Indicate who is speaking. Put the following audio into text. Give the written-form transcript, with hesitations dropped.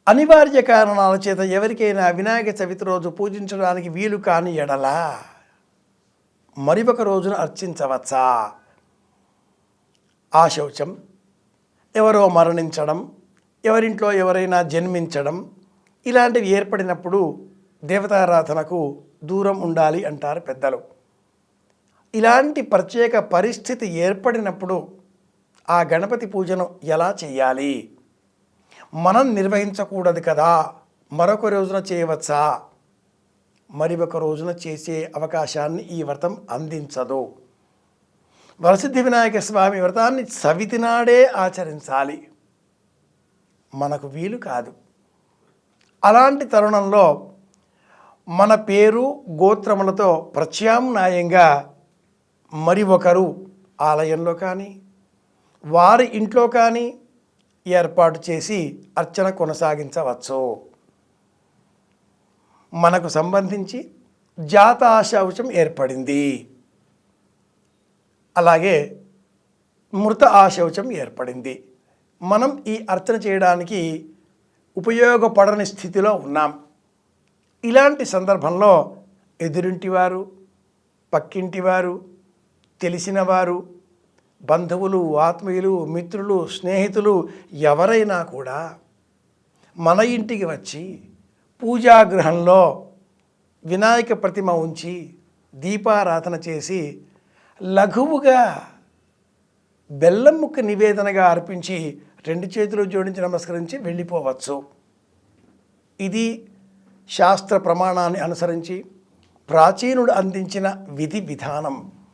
Speaker 1: అనివార్య కారణాల చేత ఎవరికైనా వినాయక చవితి రోజు పూజించడానికి వీలు కాని ఎడల మరి ఒక రోజున అర్చించవచ్చా? ఆ శౌచం, ఎవరో మరణించడం, ఎవరింట్లో ఎవరైనా జన్మించడం ఇలాంటివి ఏర్పడినప్పుడు దేవతారాధనకు దూరం ఉండాలి అంటారు పెద్దలు. ఇలాంటి ప్రత్యేక పరిస్థితి ఏర్పడినప్పుడు ఆ గణపతి పూజను ఎలా చేయాలి? మనం నిర్వహించకూడదు కదా, మరొక రోజున చేయవచ్చా? మరి ఒక రోజున చేసే అవకాశాన్ని ఈ వ్రతం అందించదు. వరసిద్ధి వినాయక స్వామి వ్రతాన్ని చవితి నాడే ఆచరించాలి, మనకు వీలు కాదు. అలాంటి తరుణంలో మన పేరు గోత్రములతో ప్రత్యామ్నాయంగా మరి ఒకరు ఆలయంలో కానీ వారి ఇంట్లో కానీ ఏర్పాటు చేసి అర్చన కొనసాగించవచ్చు. మనకు సంబంధించి జాత ఆశౌచం ఏర్పడింది, అలాగే మృత ఆశౌచం ఏర్పడింది. మనం ఈ అర్చన చేయడానికి ఉపయోగపడని స్థితిలో ఉన్నాం. ఇలాంటి సందర్భంలో ఎదురింటివారు, పక్కింటివారు, తెలిసిన వారు, బంధువులు, ఆత్మీయులు, మిత్రులు, స్నేహితులు ఎవరైనా కూడా మన ఇంటికి వచ్చి పూజాగృహంలో వినాయక ప్రతిమ ఉంచి దీపారాధన చేసి లఘువుగా బెల్లం ముక్క నివేదనగా అర్పించి 2 చేతులు జోడించి నమస్కరించి వెళ్ళిపోవచ్చు. ఇది శాస్త్ర ప్రమాణాన్ని అనుసరించి ప్రాచీనుడు అందించిన విధి విధానం.